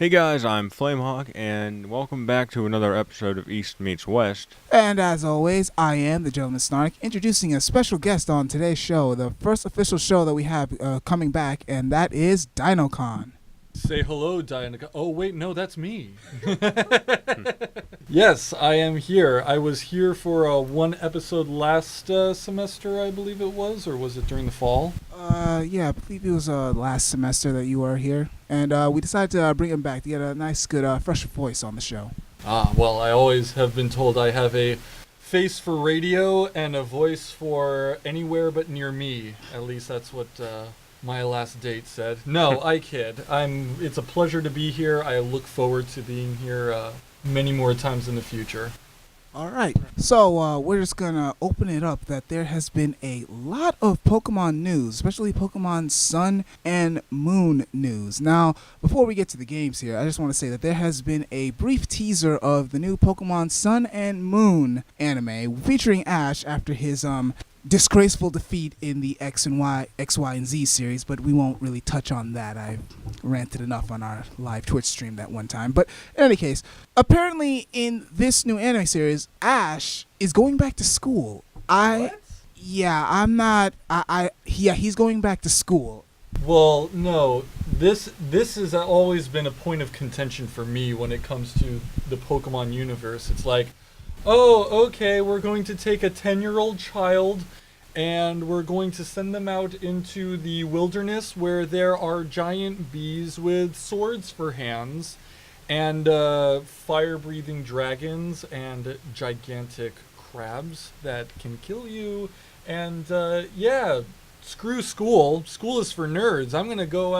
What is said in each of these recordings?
Hey guys, I'm Flamehawk, and welcome back to another episode of East Meets West. And as always, I am the Gentleman Snark, introducing a special guest on today's show, the first official show that we have coming back, and that is DinoCon. Say hello, Diana. Oh, wait, no, that's me. Yes, I am here. I was here for one episode last semester, I believe it was, or was it during the fall? Yeah, I believe it was last semester that you were here, and we decided to bring him back to get a nice, good, fresh voice on the show. Well, I always have been told I have a face for radio and a voice for anywhere but near me. At least that's what my last date said. No, I kid. It's a pleasure to be here. I look forward to being here many more times in the future. All right, so we're just gonna open it up that there has been a lot of Pokemon news, especially Pokemon Sun and Moon news. Now, before we get to the games here, I just want to say that there has been a brief teaser of the new Pokemon Sun and Moon anime featuring Ash after his disgraceful defeat in the X y and Z series, but we won't really touch on that. I ranted enough on our live Twitch stream that one time. But in any case, apparently in this new anime series, Ash is going back to school. What? He's going back to school. Well, no. This has always been a point of contention for me when it comes to the Pokemon universe. It's like, oh, okay, we're going to take a 10-year-old child and we're going to send them out into the wilderness where there are giant bees with swords for hands and fire-breathing dragons and gigantic crabs that can kill you. And yeah, screw school. School is for nerds. I'm going to go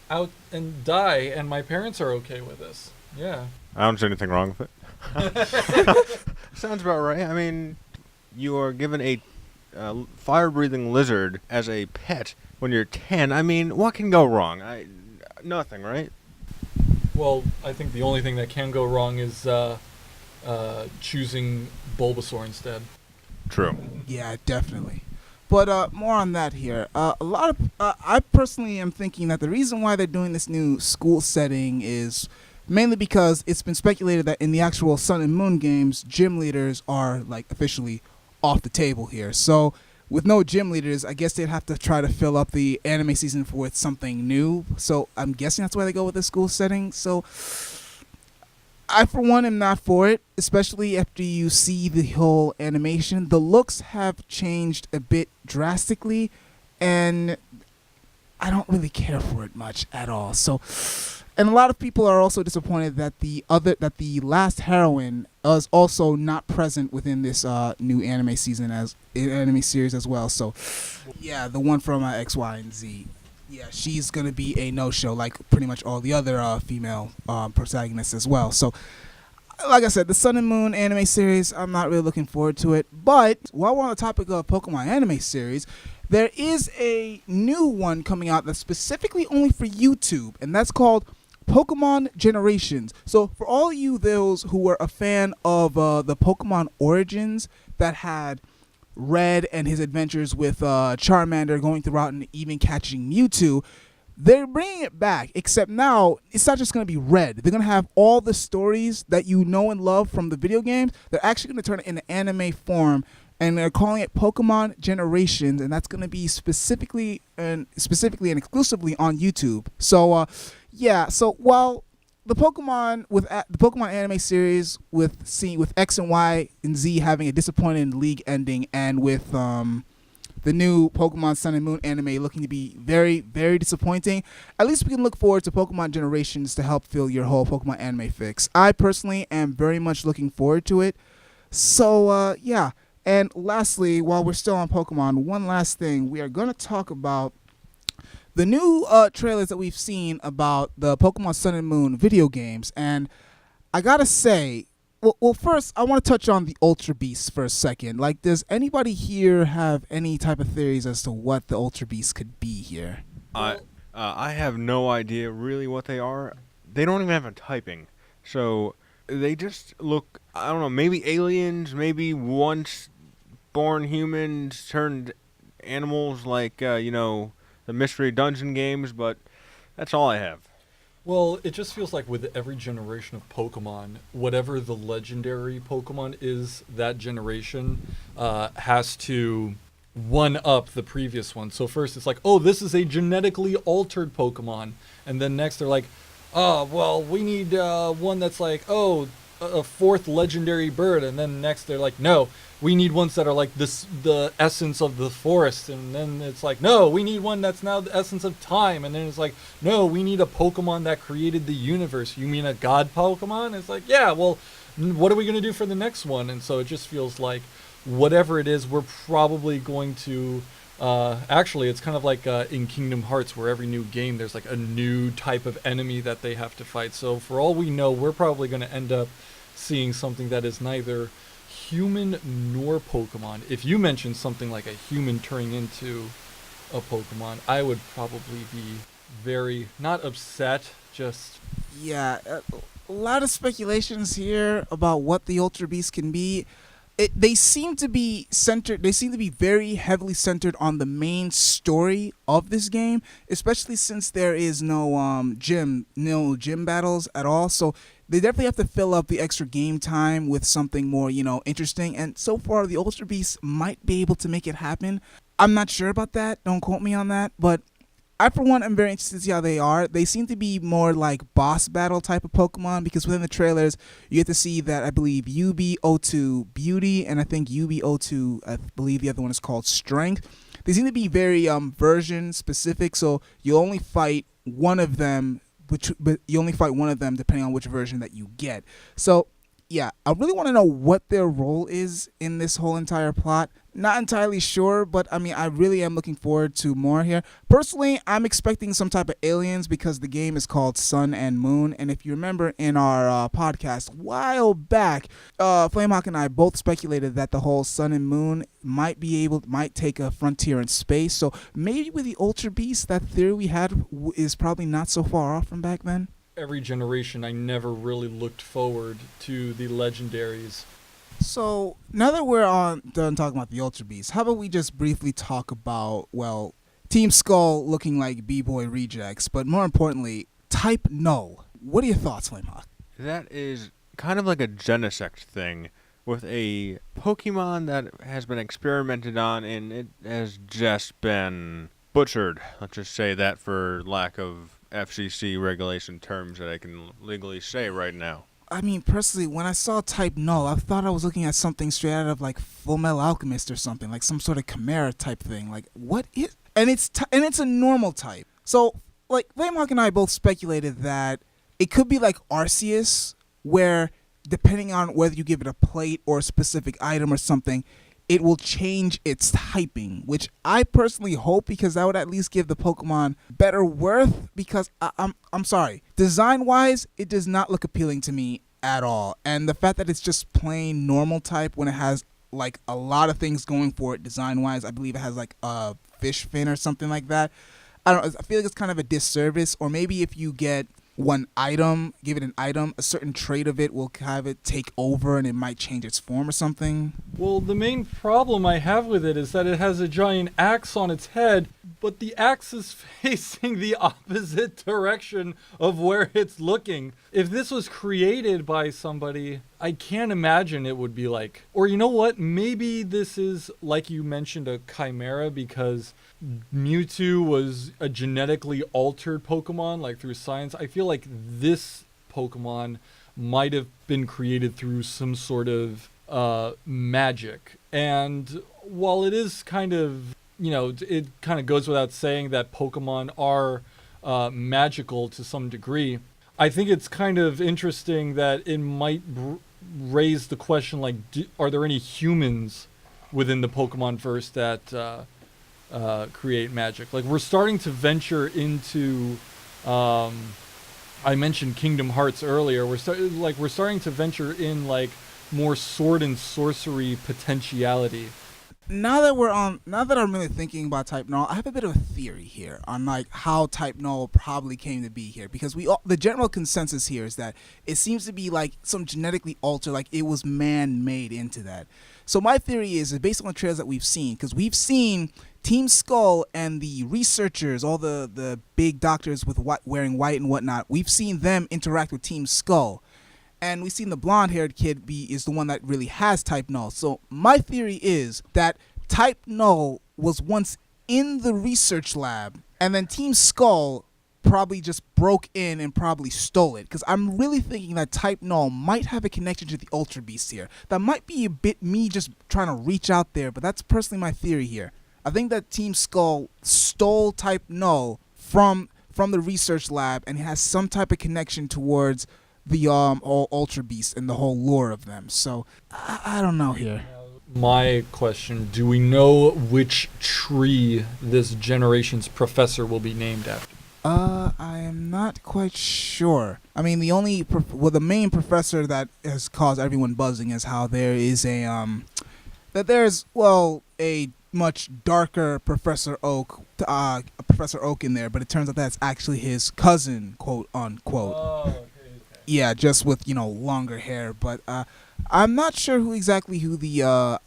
out and die, and my parents are okay with this. Yeah. I don't see anything wrong with it. Sounds about right. I mean, you are given a fire-breathing lizard as a pet when you're 10. I mean, what can go wrong? Nothing, right? Well, I think the only thing that can go wrong is choosing Bulbasaur instead. True. Yeah, definitely. But more on that here. I personally am thinking that the reason why they're doing this new school setting is mainly because it's been speculated that in the actual Sun and Moon games, gym leaders are like officially off the table here. So with no gym leaders, I guess they'd have to try to fill up the anime season with something new. So I'm guessing that's why they go with the school setting. So I, for one, am not for it, especially after you see the whole animation. The looks have changed a bit drastically, and I don't really care for it much at all. So, and a lot of people are also disappointed that the last heroine is also not present within this new anime series as well. So, yeah, the one from X, Y, and Z. Yeah, she's gonna be a no-show, like pretty much all the other female protagonists as well. So, like I said, the Sun and Moon anime series, I'm not really looking forward to it. But while we're on the topic of Pokemon anime series, there is a new one coming out that's specifically only for YouTube, and that's called Pokemon Generations. So for all you those who were a fan of the Pokemon Origins that had Red and his adventures with Charmander going throughout and even catching Mewtwo, they're bringing it back, except now it's not just going to be Red. They're going to have all the stories that you know and love from the video games. They're actually going to turn it into anime form, and they're calling it Pokemon Generations, and that's going to be specifically and exclusively on YouTube. So yeah, so while the Pokemon anime series with X and Y and Z having a disappointing league ending, and with the new Pokemon Sun and Moon anime looking to be very, very disappointing, at least we can look forward to Pokemon Generations to help fill your whole Pokemon anime fix. I personally am very much looking forward to it. So yeah, and lastly, while we're still on Pokemon, one last thing, we are going to talk about the new trailers that we've seen about the Pokemon Sun and Moon video games. And I gotta say, well, first, I want to touch on the Ultra Beasts for a second. Like, does anybody here have any type of theories as to what the Ultra Beasts could be here? I have no idea really what they are. They don't even have a typing. So they just look, I don't know, maybe aliens, maybe once born humans turned animals like, the Mystery Dungeon games, but that's all I have. Well, it just feels like with every generation of Pokemon, whatever the legendary Pokemon is that generation has to one up the previous one. So first it's like, oh, this is a genetically altered Pokemon. And then next they're like, oh, well, we need one that's like, oh, a fourth legendary bird. And then next they're like, no, we need ones that are like this, the essence of the forest. And then it's like, no, we need one that's now the essence of time. And then it's like, no, we need a Pokemon that created the universe. You mean a god Pokemon? It's like, yeah, well, what are we going to do for the next one? And so it just feels like whatever it is, we're probably going to actually, it's kind of like in Kingdom Hearts, where every new game there's like a new type of enemy that they have to fight. So for all we know, we're probably going to end up seeing something that is neither human nor Pokemon. If you mentioned something like a human turning into a Pokemon, I would probably be very, not upset, just... Yeah, a lot of speculations here about what the Ultra Beast can be. They seem to be centered. They seem to be very heavily centered on the main story of this game, especially since there is no gym battles at all. So they definitely have to fill up the extra game time with something more, interesting. And so far, the Ultra Beast might be able to make it happen. I'm not sure about that. Don't quote me on that, but I, for one, am very interested to see how they are. They seem to be more like boss battle type of Pokemon, because within the trailers, you get to see that I believe UB02 Beauty, and I think UB02, I believe the other one is called Strength. They seem to be very version specific, so you only fight one of them, but you only fight one of them depending on which version that you get. So, yeah, I really want to know what their role is in this whole entire plot. Not entirely sure, but I mean, I really am looking forward to more here. Personally, I'm expecting some type of aliens because the game is called Sun and Moon. And if you remember in our podcast a while back, Flamehawk and I both speculated that the whole Sun and Moon might take a frontier in space. So maybe with the Ultra Beast, that theory we had is probably not so far off from back then. Every generation, I never really looked forward to the legendaries. So now that we're done talking about the Ultra Beast, how about we just briefly talk about, well, Team Skull looking like B-Boy rejects, but more importantly, Type Null. What are your thoughts, Flamehawk? That is kind of like a Genesect thing with a Pokemon that has been experimented on and it has just been butchered. Let's just say that for lack of FCC regulation terms that I can legally say right now. I mean, personally, when I saw Type Null, I thought I was looking at something straight out of like Full Metal Alchemist or something, like some sort of Chimera type thing. Like, what is? And it's a normal type. So, like, Flamehawk and I both speculated that it could be like Arceus, where depending on whether you give it a plate or a specific item or something, it will change its typing, which I personally hope, because that would at least give the Pokemon better worth, because I'm sorry, design-wise, it does not look appealing to me at all. And the fact that it's just plain normal type when it has like a lot of things going for it design-wise, I believe it has like a fish fin or something like that. I feel like it's kind of a disservice. Or maybe if you get one item, give it an item, a certain trait of it will have it take over and it might change its form or something. Well, the main problem I have with it is that it has a giant axe on its head, but the axe is facing the opposite direction of where it's looking. If this was created by somebody, I can't imagine it would be like... Or you know what? Maybe this is, like you mentioned, a chimera, because Mewtwo was a genetically altered Pokemon, like through science. I feel like this Pokemon might have been created through some sort of magic. And while it is kind of, it kind of goes without saying that Pokemon are magical to some degree, I think it's kind of interesting that it might raise the question, like, are there any humans within the Pokemon verse that create magic? Like, we're starting to venture into I mentioned Kingdom Hearts earlier. We're starting to venture in like more sword and sorcery potentiality. now that I'm really thinking about Type Null, I have a bit of a theory here on like how Type Null probably came to be here, because the general consensus here is that it seems to be like some genetically altered, like it was man-made into that. So my theory is based on the trailers that we've seen, because we've seen Team Skull and the researchers, all the big doctors with wearing white and whatnot, we've seen them interact with Team Skull. And we've seen the blonde-haired kid is the one that really has Type Null. So my theory is that Type Null was once in the research lab, and then Team Skull probably just broke in and probably stole it. Because I'm really thinking that Type Null might have a connection to the Ultra Beast here. That might be a bit me just trying to reach out there, but that's personally my theory here. I think that Team Skull stole Type Null from the research lab and has some type of connection towards the all Ultra Beasts and the whole lore of them. So I don't know here. My question, do we know which tree this generation's professor will be named after? I am not quite sure. I mean, the main professor that has caused everyone buzzing is how there is a much darker Professor Oak in there, but it turns out that's actually his cousin, quote unquote. Oh, okay. Yeah, just with longer hair, but I'm not sure who the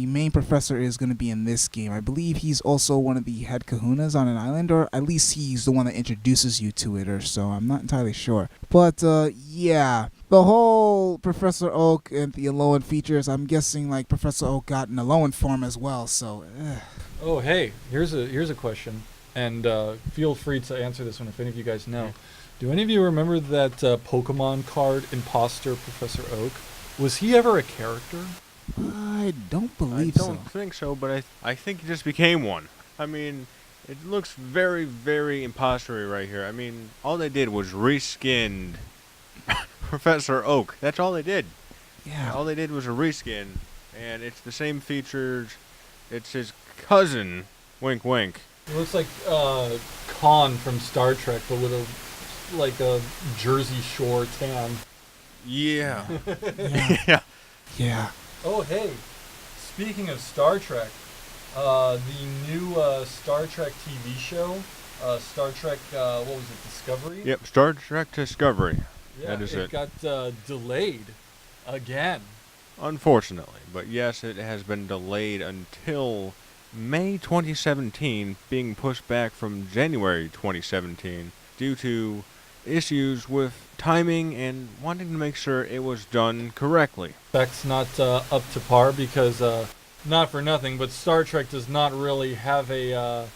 main professor is going to be in this game. I believe he's also one of the head kahunas on an island, or at least he's the one that introduces you to it, or so. I'm not entirely sure. But yeah, the whole Professor Oak and the Alolan features, I'm guessing like Professor Oak got an Alolan form as well. So. Oh, hey, here's a question, and feel free to answer this one if any of you guys know. Do any of you remember that Pokemon card Imposter Professor Oak? Was he ever a character? I don't believe so. I don't think so, but I think he just became one. I mean, it looks very, very impostery right here. I mean, all they did was reskinned Professor Oak. That's all they did. Yeah. All they did was a reskin, and it's the same features. It's his cousin, wink wink. It looks like Khan from Star Trek, but with a Jersey Shore tan. Yeah. Yeah. Yeah. Oh, hey, speaking of Star Trek, the new Star Trek TV show, Star Trek, what was it, Discovery? Yep, Star Trek Discovery. Yeah, that is it got delayed again. Unfortunately, but yes, it has been delayed until May 2017, being pushed back from January 2017 due to issues with timing and wanting to make sure it was done correctly. That's not up to par because, not for nothing, but Star Trek does not really have a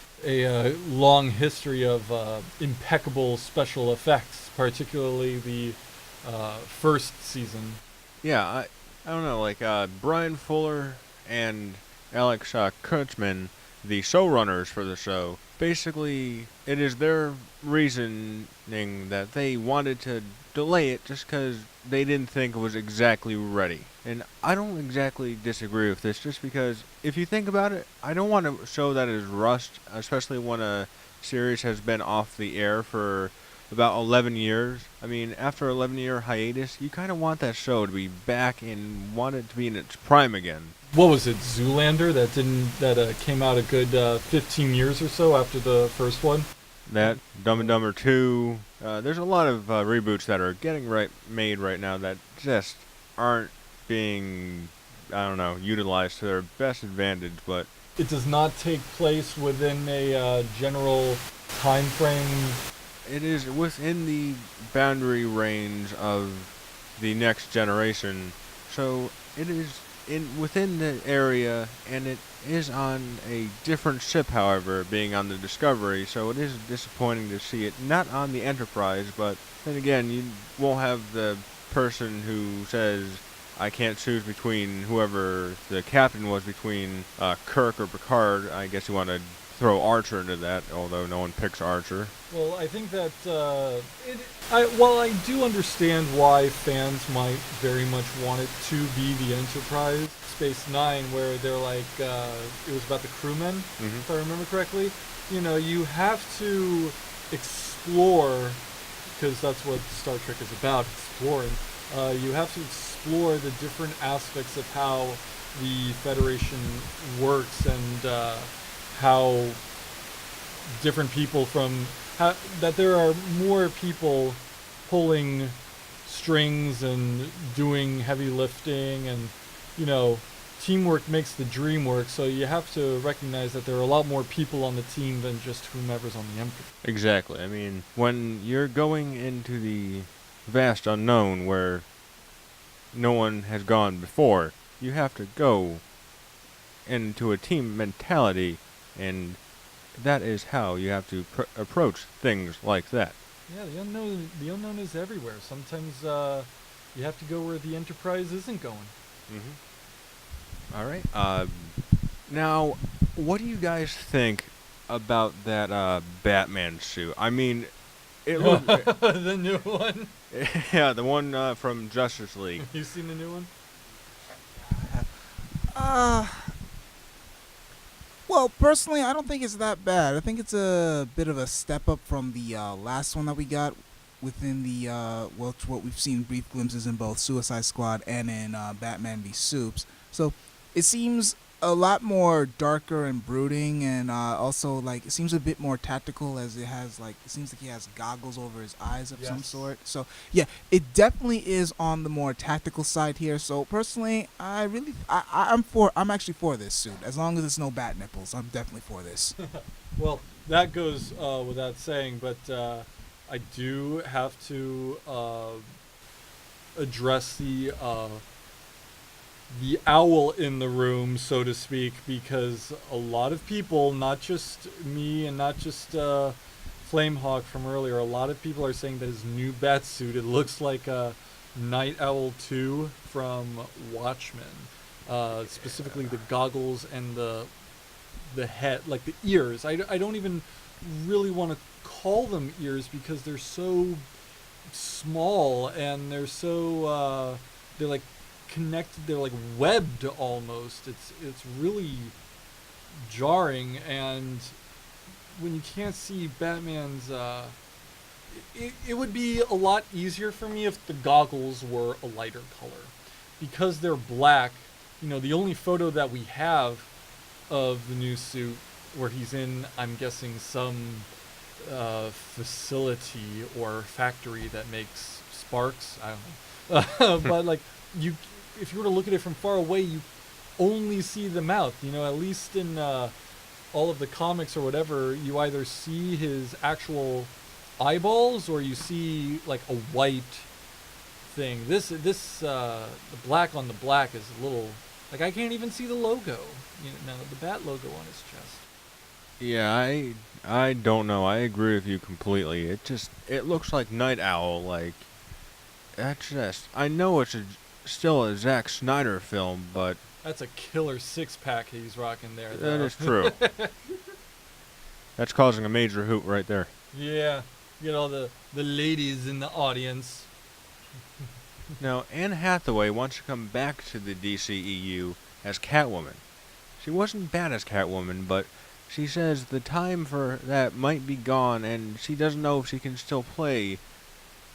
long history of impeccable special effects, particularly the first season. Yeah, I don't know, like Brian Fuller and Alex Kurtzman, the showrunners for the show, basically it is their reasoning that they wanted to delay it just because they didn't think it was exactly ready. And I don't exactly disagree with this, just because if you think about it, I don't want a show that is rushed, especially when a series has been off the air for about 11 years. I mean, after 11-year hiatus, you kind of want that show to be back and want it to be in its prime again. What was it, Zoolander, that came out a good 15 years or so after the first one? That, Dumb and Dumber 2, there's a lot of reboots that are getting made right now that just aren't being, utilized to their best advantage, but it does not take place within a general time frame. It is within the boundary range of the next generation, so it is within the area, and it is on a different ship, however, being on the Discovery, so it is disappointing to see it not on the Enterprise, but then again, you won't have the person who says, I can't choose between whoever the captain was, between Kirk or Picard. I guess you want to throw Archer into that, although no one picks Archer. Well, I think that while I do understand why fans might very much want it to be the Enterprise, Space Nine, where they're like, it was about the crewmen, if I remember correctly. You have to explore, because that's what Star Trek is about, exploring. You have to explore the different aspects of how the Federation works and how different people that there are more people pulling strings and doing heavy lifting, and teamwork makes the dream work, so you have to recognize that there are a lot more people on the team than just whomever's on the Emperor. Exactly. I mean, when you're going into the vast unknown where no one has gone before, you have to go into a team mentality, and that is how you have to approach things like that. Yeah, the unknown is everywhere. Sometimes you have to go where the Enterprise isn't going. All right. Now, what do you guys think about that Batman suit? I mean, it looked. The new one. Yeah, the one from Justice League. You seen the new one? Well, personally, I don't think it's that bad. I think it's a bit of a step up from the last one that we got within the what we've seen brief glimpses in both Suicide Squad and in Batman v Supes. So it seems a lot more darker and brooding, and also like it seems a bit more tactical, as it seems like he has goggles over his eyes of some Yes. sort. So yeah, it definitely is on the more tactical side here. So personally, I'm actually for this suit. As long as it's no bat nipples, I'm definitely for this. Well, that goes without saying, but I do have to address the owl in the room, so to speak, because a lot of people, not just me and not just Flamehawk from earlier, a lot of people are saying that his new bat suit, it looks like Night Owl 2 from Watchmen. Specifically the goggles and the head, like the ears. I don't even really want to call them ears because they're so small and they're so they're like connected, they're like webbed almost. It's really jarring, and when you can't see Batman's it would be a lot easier for me if the goggles were a lighter color. Because they're black, the only photo that we have of the new suit where he's in, I'm guessing, some facility or factory that makes sparks. I don't know. But like if you were to look at it from far away, you only see the mouth. At least in all of the comics or whatever, you either see his actual eyeballs or you see like a white thing. The black on the black is a little like I can't even see the logo. The bat logo on his chest. Yeah, I don't know. I agree with you completely. It looks like Night Owl. Like I know it's still a Zack Snyder film, but That's a killer six-pack he's rocking there. that though. is true. That's causing a major hoot right there. Yeah, the ladies in the audience. Now, Anne Hathaway wants to come back to the DCEU as Catwoman. She wasn't bad as Catwoman, but she says the time for that might be gone, and she doesn't know if she can still play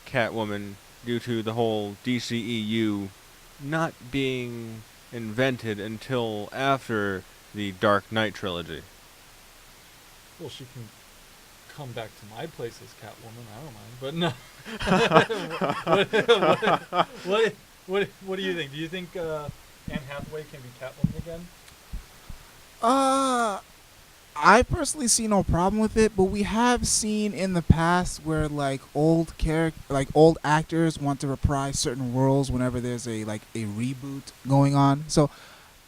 Catwoman due to the whole DCEU not being invented until after the Dark Knight trilogy. Well, she can come back to my place as Catwoman. I don't mind. But no. What do you think? Do you think Anne Hathaway can be Catwoman again? I personally see no problem with it, but we have seen in the past where old actors want to reprise certain roles whenever there's a reboot going on. So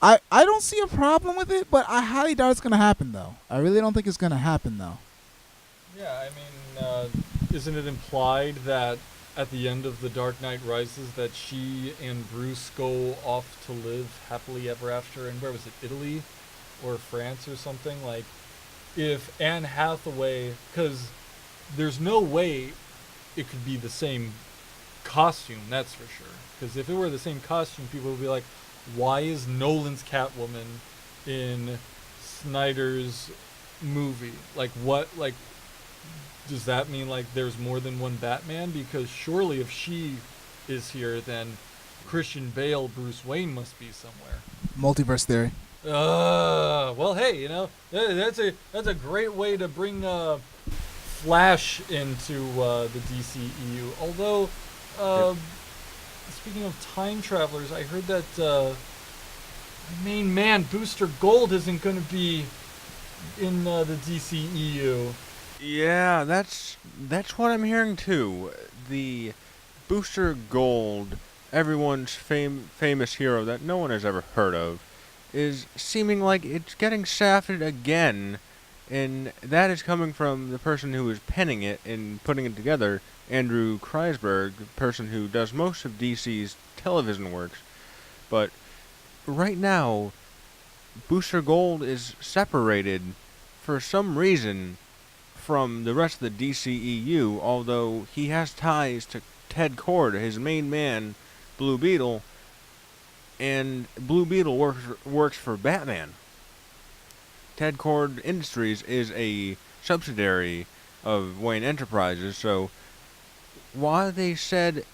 I don't see a problem with it, but I highly doubt it's gonna happen though. I really don't think it's gonna happen though. Yeah, I mean, isn't it implied that at the end of The Dark Knight Rises that she and Bruce go off to live happily ever after in, where was it, Italy or France or something? Like, if Anne Hathaway, because there's no way it could be the same costume, that's for sure. Because if it were the same costume, people would be like, why is Nolan's Catwoman in Snyder's movie? Like, what, like, does that mean there's more than one Batman? Because surely if she is here, then Christian Bale Bruce Wayne must be somewhere. Multiverse theory. Well, hey, that's a great way to bring Flash into the DCEU. Although, speaking of time travelers, I heard that the main man Booster Gold isn't going to be in the DCEU. Yeah, that's what I'm hearing too. The Booster Gold, everyone's famous hero that no one has ever heard of, is seeming like it's getting shafted again, and that is coming from the person who is penning it and putting it together, Andrew Kreisberg, the person who does most of DC's television works. But right now, Booster Gold is separated for some reason from the rest of the DCEU, although he has ties to Ted Kord, his main man, Blue Beetle, and Blue Beetle works for Batman. Ted Kord Industries is a subsidiary of Wayne Enterprises, so while they said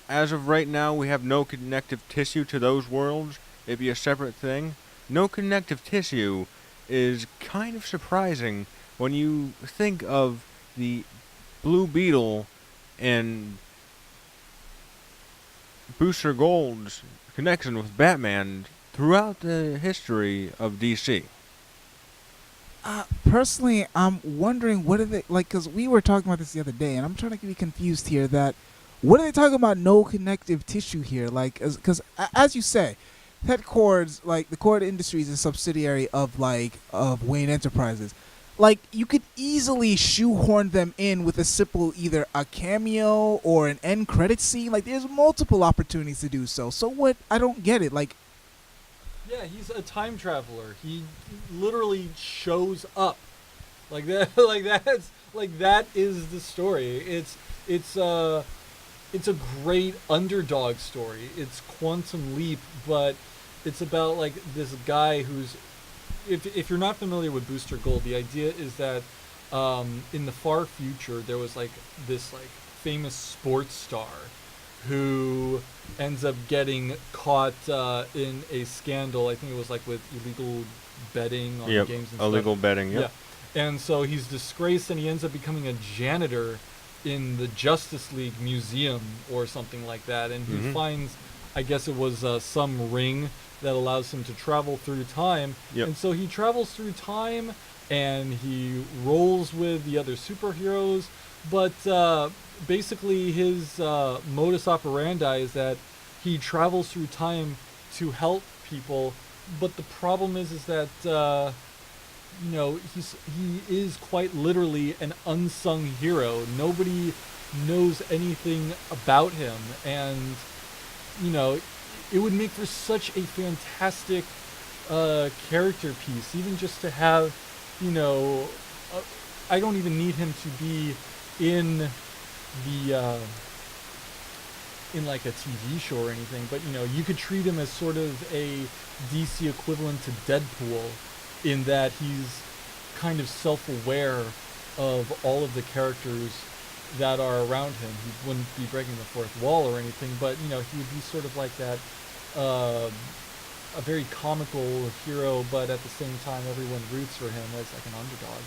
as of right now we have no connective tissue to those worlds, it'd be a separate thing, no connective tissue is kind of surprising when you think of the Blue Beetle and Booster Gold's connection with Batman throughout the history of DC. Personally, I'm wondering what are they like, because we were talking about this the other day, and I'm trying to be confused here. That what are they talking about? No connective tissue here, like, because as you say, Ted Kord's like the Kord Industries is a subsidiary of Wayne Enterprises. Like, you could easily shoehorn them in with a simple either a cameo or an end credit scene. Like, there's multiple opportunities to do so. So what? I don't get it. Like, yeah, he's a time traveler. He literally shows up. Like that. That is the story. It's a great underdog story. It's Quantum Leap, but it's about like this guy who's. If you're not familiar with Booster Gold, the idea is that in the far future there was like this like famous sports star who ends up getting caught in a scandal. I think it was like with illegal betting on games and illegal stuff. betting. Yep. Yeah, and so he's disgraced and he ends up becoming a janitor in the Justice League Museum or something like that, and he finds, I guess it was some ring that allows him to travel through time. Yep. And so he travels through time and he rolls with the other superheroes, but basically his modus operandi is that he travels through time to help people, but the problem is that he is quite literally an unsung hero. Nobody knows anything about him, and it would make for such a fantastic character piece, even just to have, I don't even need him to be in the in like a TV show or anything, but you could treat him as sort of a DC equivalent to Deadpool, in that he's kind of self-aware of all of the characters that are around him. He wouldn't be breaking the fourth wall or anything, but he would be sort of like that, a very comical hero, but at the same time everyone roots for him as like an underdog.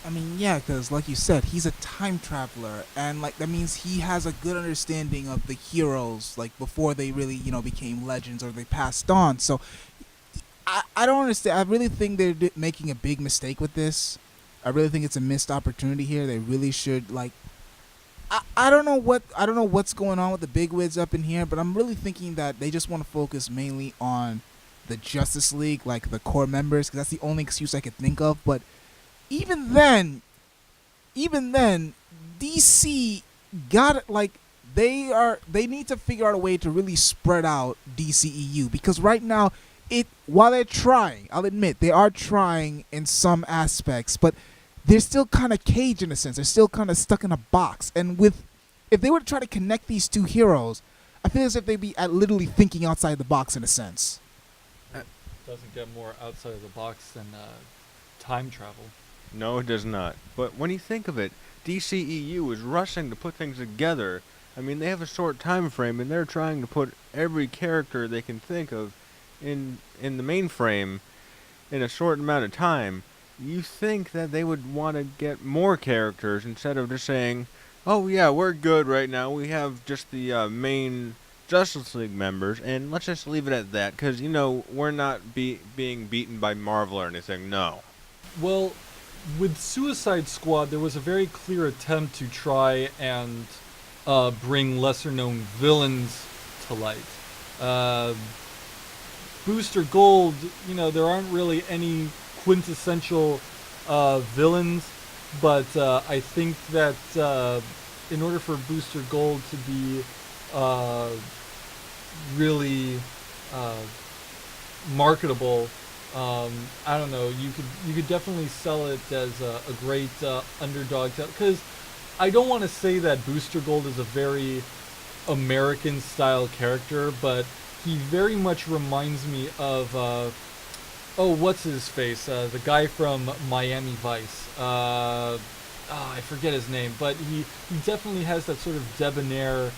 I mean, yeah, because like you said, he's a time traveler, and like that means he has a good understanding of the heroes, like before they really became legends or they passed on. So I don't understand. I really think they're making a big mistake with this. I really think it's a missed opportunity here. They really should like. I don't know what's going on with the bigwigs up in here, but I'm really thinking that they just want to focus mainly on the Justice League, like the core members, because that's the only excuse I could think of. But even then, DC got it. Like they need to figure out a way to really spread out DCEU, because right now while they're trying, I'll admit they are trying in some aspects, but they're still kind of caged in a sense. They're still kind of stuck in a box. And if they were to try to connect these two heroes, I feel as if they'd be literally thinking outside the box in a sense. Doesn't get more outside of the box than time travel. No, it does not. But when you think of it, DCEU is rushing to put things together I mean, they have a short time frame, and they're trying to put every character they can think of in the main frame in a short amount of time. You think that they would want to get more characters instead of just saying, "Oh yeah, we're good right now. We have just the main Justice League members, and let's just leave it at that, because we're not being beaten by Marvel or anything." No. Well, with Suicide Squad, there was a very clear attempt to try and bring lesser-known villains to light. Booster Gold, there aren't really any quintessential villains, but I think that in order for Booster Gold to be really marketable, I don't know, you could definitely sell it as a great underdog, because I don't want to say that Booster Gold is a very American style character, but he very much reminds me of what's his face, the guy from Miami Vice. I forget his name, but he definitely has that sort of debonair,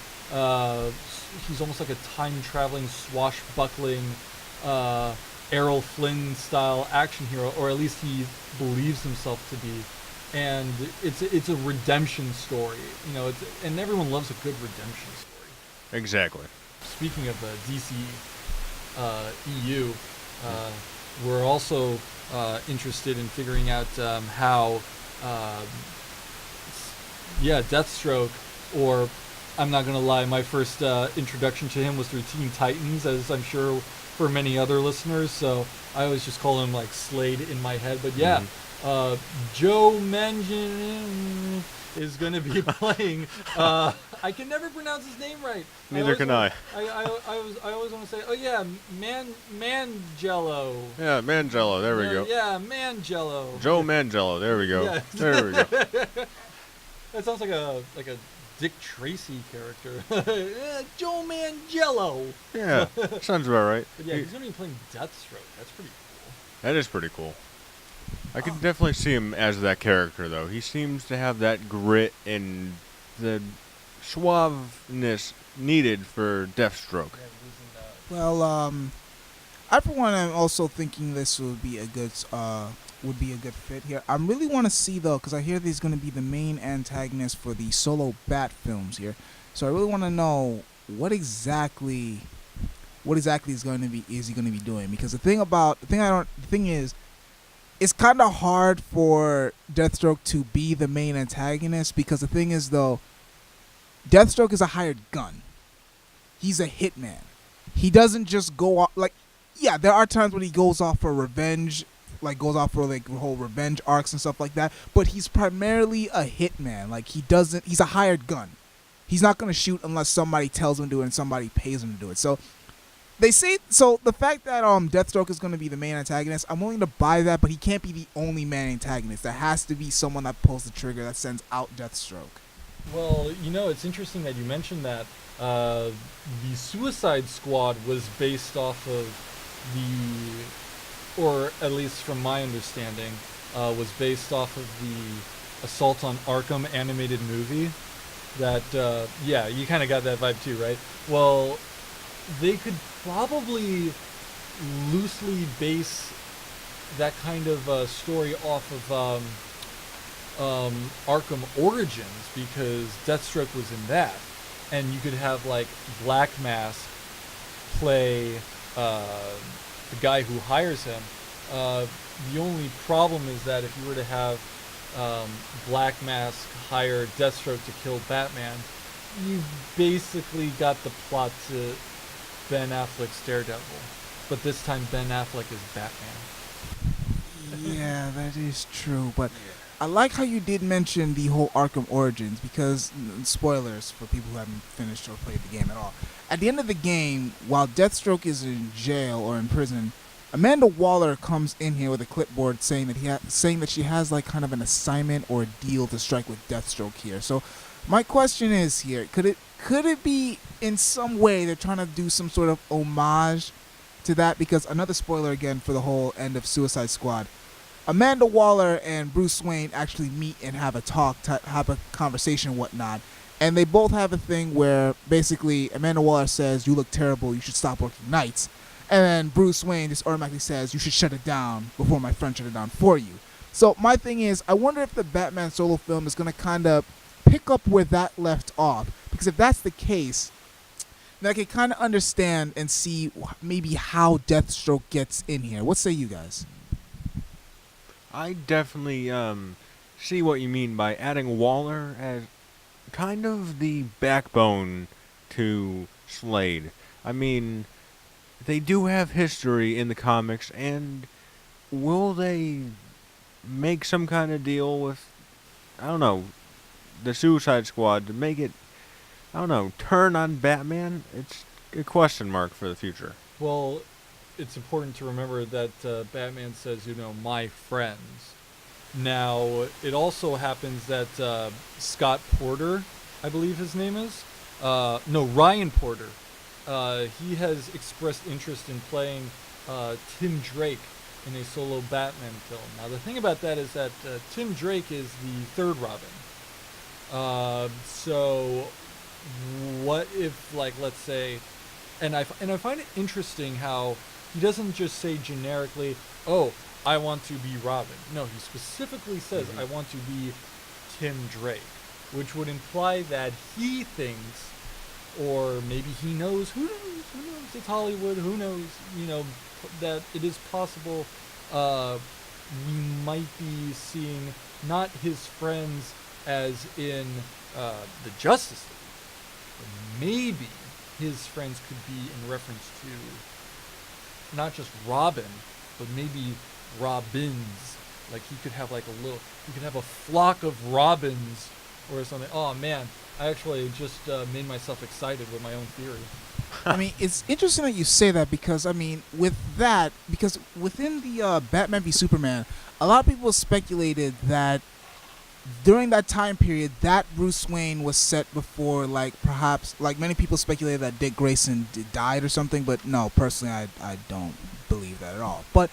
he's almost like a time-traveling, swashbuckling Errol Flynn style action hero, or at least he believes himself to be. And it's a redemption story, and everyone loves a good redemption story. Exactly. Speaking of the DCEU, we're also interested in figuring out how, Deathstroke, or I'm not gonna lie, my first introduction to him was through Teen Titans, as I'm sure for many other listeners. So I always just call him like Slade in my head. But yeah. Joe Manchin is going to be playing. I can never pronounce his name right. Neither can I. I always want to say, Mangello. Yeah, Mangello. There we go. Yeah, Mangello. Joe Mangello. There we go. Yeah. There we go. That sounds like a Dick Tracy character. Joe Mangello. Yeah, sounds about right. But yeah, he's going to be playing Deathstroke. That's pretty cool. That is pretty cool. I could definitely see him as that character, though. He seems to have that grit and the suaveness needed for Deathstroke. Well, I for one am also thinking this would be a good fit here. I really want to see though, because I hear he's going to be the main antagonist for the solo Bat films here. So I really want to know what exactly is he going to be doing? Because the thing is, it's kind of hard for Deathstroke to be the main antagonist, because the thing is though, Deathstroke is a hired gun. He's a hitman. He doesn't just go off there are times when he goes off for revenge, goes off for whole revenge arcs and stuff like that, but he's primarily a hitman. He's a hired gun. He's not going to shoot unless somebody tells him to do it and somebody pays him to do it. So the fact that Deathstroke is going to be the main antagonist, I'm willing to buy that, but he can't be the only main antagonist. There has to be someone that pulls the trigger, that sends out Deathstroke. Well, it's interesting that you mentioned that. The Suicide Squad was based off of or at least from my understanding, was based off of the Assault on Arkham animated movie. That, you kind of got that vibe too, right? Well, they could probably loosely base that kind of story off of Arkham Origins, because Deathstroke was in that, and you could have Black Mask play the guy who hires him. The only problem is that if you were to have Black Mask hire Deathstroke to kill Batman, you basically got the plot to Ben Affleck's Daredevil, but this time Ben Affleck is Batman. Yeah, that is true, but I like how you did mention the whole Arkham Origins, because, spoilers for people who haven't finished or played the game at all, at the end of the game, while Deathstroke is in jail or in prison, Amanda Waller comes in here with a clipboard saying that she has kind of an assignment or a deal to strike with Deathstroke here. So my question is here, could it be in some way they're trying to do some sort of homage to that? Because another spoiler again for the whole end of Suicide Squad, Amanda Waller and Bruce Wayne actually meet and have a talk, have a conversation and whatnot, And they both have a thing where basically Amanda Waller says, "You look terrible. You should stop working nights." And then Bruce Wayne just automatically says, "You should shut it down before my friend shut it down for you." So my thing is, I wonder if the Batman solo film is going to kind of pick up where that left off. Because if that's the case, then I can kind of understand and see maybe how Deathstroke gets in here. What say you guys? I definitely see what you mean by adding Waller as kind of the backbone to Slade. I mean, they do have history in the comics, and will they make some kind of deal with, I don't know, the Suicide Squad to make it, I don't know, turn on Batman? It's a question mark for the future. Well, it's important to remember that Batman says, my friends. Now, it also happens that Scott Porter, I believe his name is, Ryan Porter, he has expressed interest in playing Tim Drake in a solo Batman film. Now, the thing about that is that Tim Drake is the third Robin. So, what if, let's say, and I find it interesting how he doesn't just say generically, "Oh, I want to be Robin." No, he specifically says, "I want to be Tim Drake," which would imply that he thinks, or maybe he knows, who knows, it's Hollywood, who knows, that it is possible we might be seeing not his friends as in the Justice League, but maybe his friends could be in reference to not just Robin, but maybe Robins. Like he could have he could have a flock of Robins or something. Oh man, I actually just made myself excited with my own theory. I mean, it's interesting that you say that because, because within the Batman v Superman, a lot of people speculated that during that time period, that Bruce Wayne was set before, perhaps, many people speculated that Dick Grayson died or something, but no, personally, I don't believe that at all. But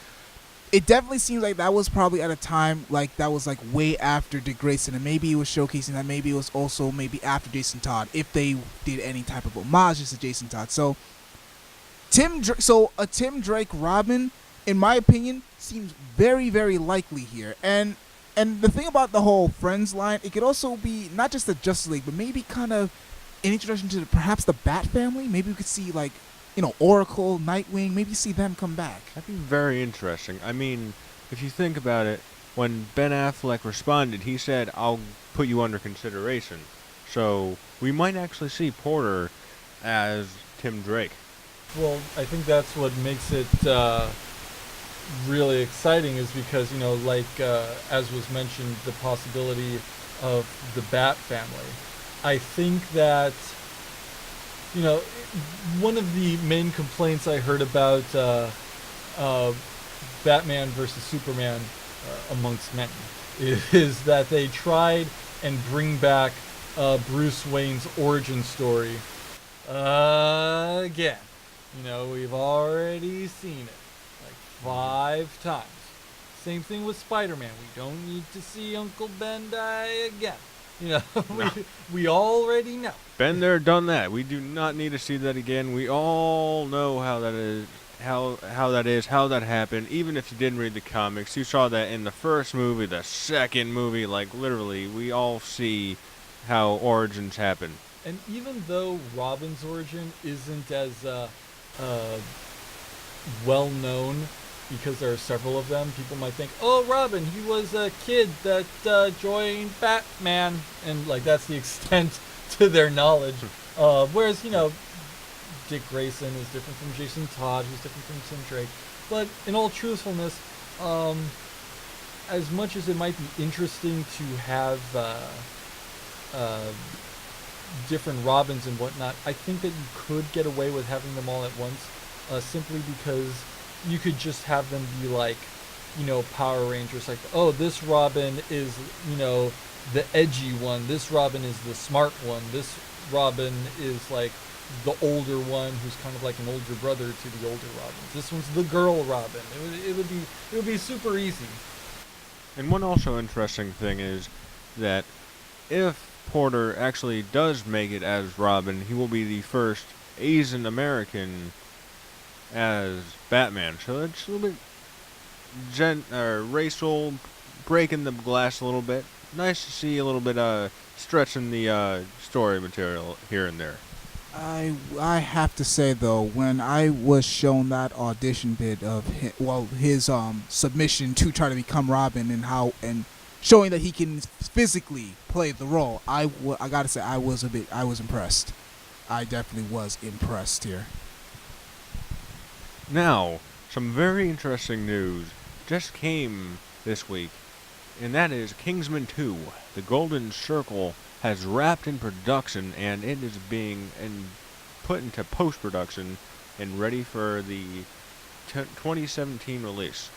it definitely seems like that was probably at a time, that was, way after Dick Grayson, and maybe it was showcasing that maybe it was also after Jason Todd, if they did any type of homages to Jason Todd. So, a Tim Drake Robin, in my opinion, seems very, very likely here. And the thing about the whole Friends line, it could also be not just the Justice League, but maybe kind of an introduction to perhaps the Bat family. Maybe we could see, Oracle, Nightwing, maybe see them come back. That'd be very interesting. I mean, if you think about it, when Ben Affleck responded, he said, "I'll put you under consideration." So we might actually see Porter as Tim Drake. Well, I think that's what makes it really exciting is because, as was mentioned, the possibility of the Bat family. I think that, one of the main complaints I heard about Batman versus Superman, amongst many, is that they tried and bring back Bruce Wayne's origin story again. We've already seen it 5 times. Same thing with Spider-Man. We don't need to see Uncle Ben die again. We already know. Been there, done that. We do not need to see that again. We all know how that is, how that happened. Even if you didn't read the comics, you saw that in the first movie, the second movie, literally, we all see how origins happen. And even though Robin's origin isn't as well known, because there are several of them, people might think, "Oh, Robin, he was a kid that joined Batman," and that's the extent to their knowledge. Whereas Dick Grayson is different from Jason Todd, who's different from Tim Drake. But in all truthfulness, as much as it might be interesting to have different Robins and whatnot, I think that you could get away with having them all at once, simply because you could just have them be Power Rangers, oh, this Robin is, the edgy one, this Robin is the smart one, this Robin is the older one who's kind of like an older brother to the older Robins. This one's the girl Robin. It would be super easy. And one also interesting thing is that if Porter actually does make it as Robin, he will be the first Asian American as Batman. So it's a little bit racial, breaking the glass a little bit. Nice to see a little bit stretching the story material here and there. I have to say though, when I was shown that audition bit of his submission to try to become Robin and showing that he can physically play the role, I gotta say I was impressed. I definitely was impressed here. Now, some very interesting news just came this week, and that is Kingsman 2, The Golden Circle, has wrapped in production, and it is being put into post-production and ready for the 2017 release.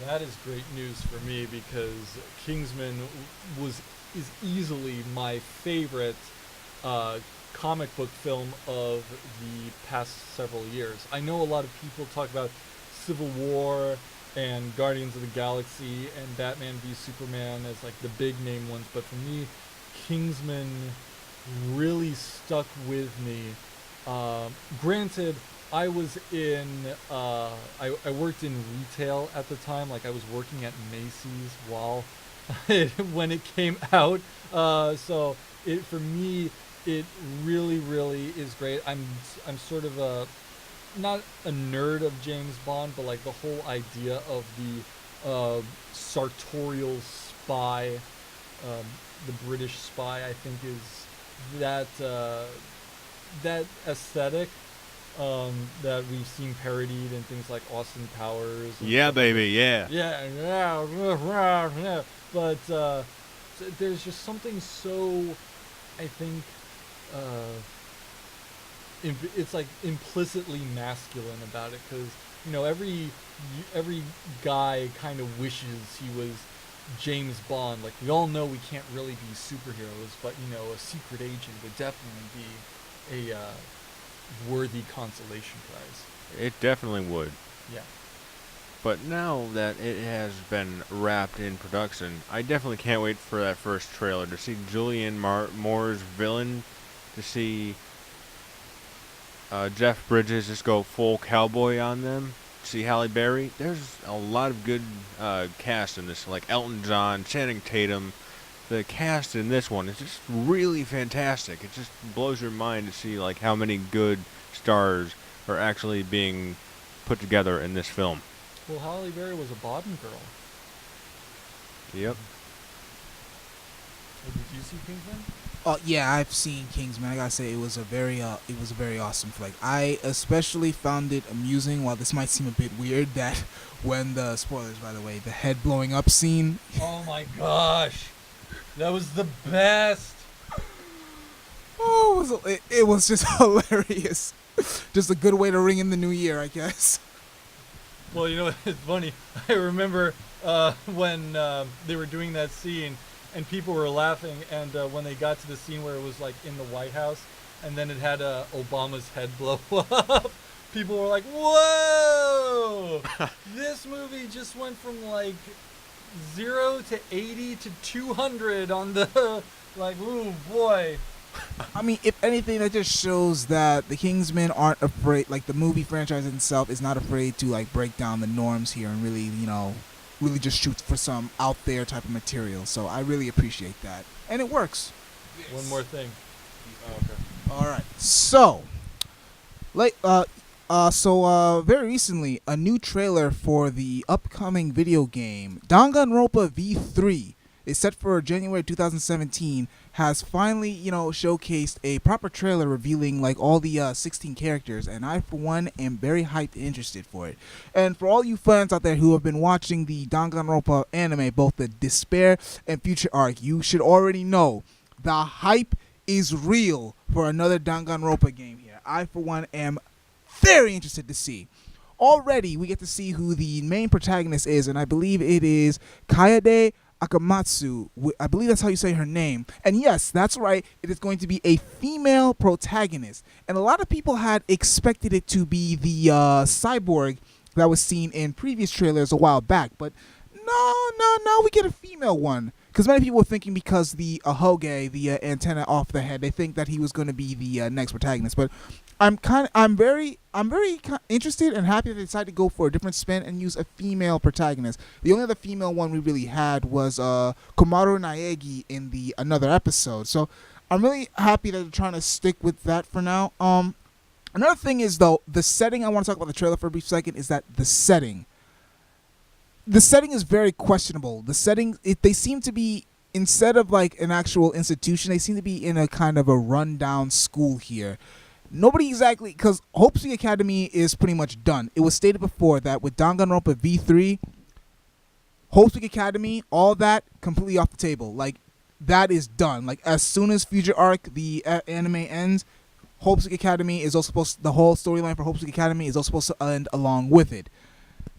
That is great news for me because Kingsman is easily my favorite comic book film of the past several years. I know a lot of people talk about Civil War and Guardians of the Galaxy and Batman v Superman as like the big name ones, but for me, Kingsman really stuck with me. Granted, I was in I worked in retail at the time. Like I was working at Macy's while when it came out. So it for me it really is great. I'm sort of not a nerd of James Bond, but like the whole idea of the sartorial spy, the British spy, I think is that aesthetic that we've seen parodied in things like Austin Powers. Yeah, baby, yeah. Yeah. But there's just something so, I think, it's like implicitly masculine about it, because every guy kind of wishes he was James Bond. Like we all know we can't really be superheroes, but a secret agent would definitely be a worthy consolation prize. It definitely would. Yeah. But now that it has been wrapped in production, I definitely can't wait for that first trailer to see Julianne Moore's villain, to see Jeff Bridges just go full cowboy on them, see Halle Berry. There's a lot of good cast in this, like Elton John, Channing Tatum. The cast in this one is just really fantastic. It just blows your mind to see like how many good stars are actually being put together in this film. Well, Halle Berry was a Bottom girl. Yep. Did you see Kingsman? Oh yeah, I've seen Kingsman. I gotta say it was a very awesome flick. I especially found it amusing. While this might seem a bit weird, that when the spoilers, by the way, the head blowing up scene. Oh my gosh, that was the best. Oh, it was just hilarious. Just a good way to ring in the new year, I guess. Well, it's funny. I remember when they were doing that scene, and people were laughing, and when they got to the scene where it was like in the White House, and then it had Obama's head blow up, people were like, "Whoa! This movie just went from like 0 to 80 to 200 on the like, ooh boy." I mean, if anything, that just shows that the Kingsmen aren't afraid. Like the movie franchise itself is not afraid to like break down the norms here and really, really just shoot for some out there type of material. So I really appreciate that, and it works. One more thing. All right. So, very recently, a new trailer for the upcoming video game Danganronpa V3 is set for January 2017. Has finally, showcased a proper trailer revealing like all the 16 characters, and I for one am very hyped and interested for it. And for all you fans out there who have been watching the Danganronpa anime, both the Despair and Future arc, you should already know the hype is real for another Danganronpa game here. I for one am very interested to see. Already we get to see who the main protagonist is, and I believe it is Kaede Akamatsu. I believe that's how you say her name. And yes, that's right, it is going to be a female protagonist. And a lot of people had expected it to be the cyborg that was seen in previous trailers a while back. But no, we get a female one. because many people were thinking because the Ahoge, the antenna off the head, they think that he was going to be the next protagonist. But I'm very interested and happy that they decided to go for a different spin and use a female protagonist. The only other female one we really had was Komaru Naegi in the another episode. So I'm really happy that they're trying to stick with that for now. Another thing is, though, the setting. I want to talk about the trailer for a brief second. Is that the setting? The setting is very questionable. The setting, they seem to be, instead of like an actual institution, they seem to be in a kind of a rundown school here. Nobody exactly, because Hope's Academy is pretty much done. It was stated before that with Danganronpa V3, Hope's Academy, all that completely off the table. Like, that is done. Like, as soon as Future Arc, the anime ends, Hope's Academy is also supposed, the whole storyline for Hope's Academy is also supposed to end along with it.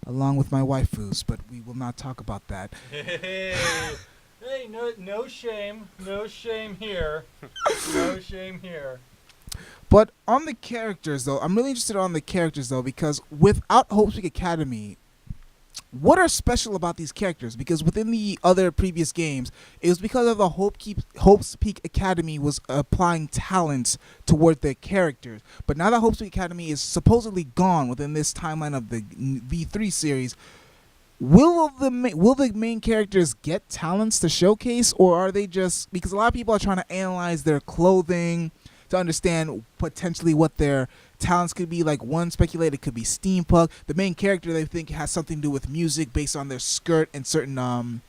Along with my waifus, but we will not talk about that. Hey, no shame. No shame here. No shame here. But on the characters, though, I'm really interested on the characters, though, because without Hope's Peak Academy, what are special about these characters? Because within the other previous games, it was because of the Hope's Peak Academy was applying talents toward their characters. But now that Hope's Peak Academy is supposedly gone within this timeline of the V3 series, will the main characters get talents to showcase, or are they just, because a lot of people are trying to analyze their clothing to understand potentially what their talents could be. Like, one speculated could be steampunk. The main character they think has something to do with music based on their skirt and certain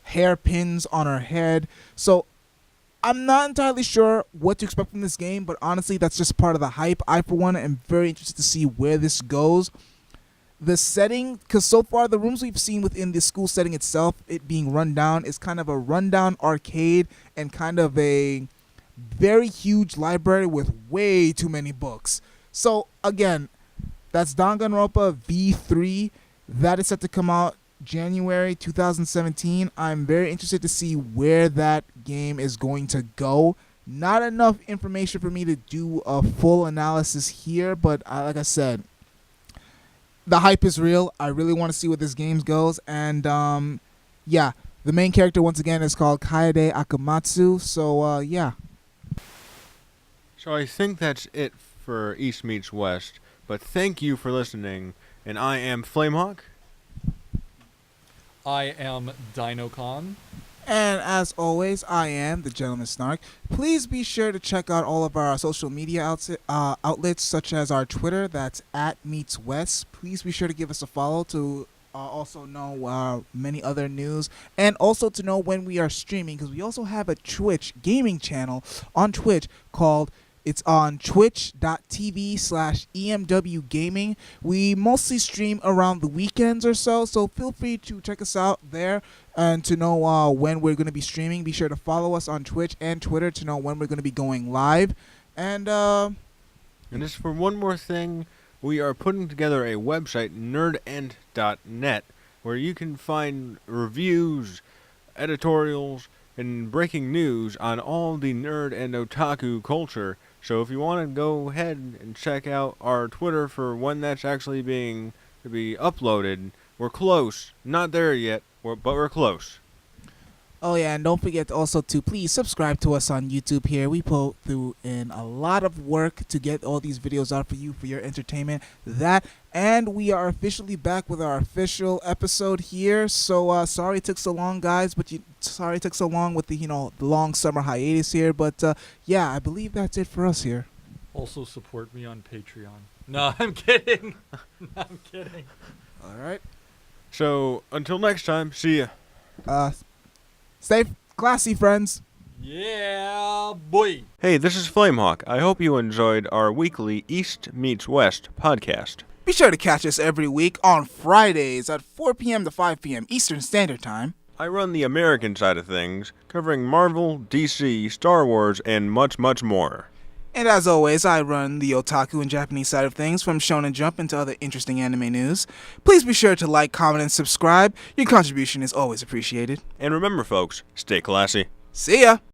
hairpins on her head. So I'm not entirely sure what to expect from this game, but honestly, that's just part of the hype. I, for one, am very interested to see where this goes. The setting, because so far the rooms we've seen within the school setting itself, it being run down, is kind of a rundown arcade and kind of a very huge library with way too many books. So again, that's Danganronpa V3. That is set to come out January 2017. I'm very interested to see where that game is going to go. Not enough information for me to do a full analysis here, but like I said, the hype is real. I really want to see where this game goes. And yeah, the main character once again is called Kaede Akamatsu. So yeah. So I think that's it for East Meets West, but thank you for listening, and I am Flamehawk. I am DinoCon. And as always, I am the Gentleman Snark. Please be sure to check out all of our social media outlets, such as our Twitter, that's @MeetsWest. Please be sure to give us a follow to also know many other news, and also to know when we are streaming, because we also have a Twitch gaming channel on Twitch called, it's on twitch.tv/EMW Gaming. We mostly stream around the weekends or so feel free to check us out there and to know when we're going to be streaming. Be sure to follow us on Twitch and Twitter to know when we're going to be going live. And just for one more thing, we are putting together a website, nerdend.net, where you can find reviews, editorials, and breaking news on all the nerd and otaku culture. So if you want to go ahead and check out our Twitter for when that's actually being to be uploaded, we're close. Not there yet, but we're close. oh yeah, and don't forget also to please subscribe to us on YouTube here. We put through in a lot of work to get all these videos out for you, for your entertainment. And we are officially back with our official episode here. So sorry it took so long, guys, but sorry it took so long with the the long summer hiatus here. But yeah, I believe that's it for us here. Also support me on Patreon. No, I'm kidding. I'm kidding. All right. So until next time, see ya. Stay classy, friends. Yeah, boy. Hey, this is Flamehawk. I hope you enjoyed our weekly East Meets West podcast. Be sure to catch us every week on Fridays at 4 p.m. to 5 p.m. Eastern Standard Time. I run the American side of things, covering Marvel, DC, Star Wars, and much, much more. And as always, I run the otaku and Japanese side of things, from Shonen Jump into other interesting anime news. Please be sure to like, comment, and subscribe. Your contribution is always appreciated. And remember, folks, stay classy. See ya!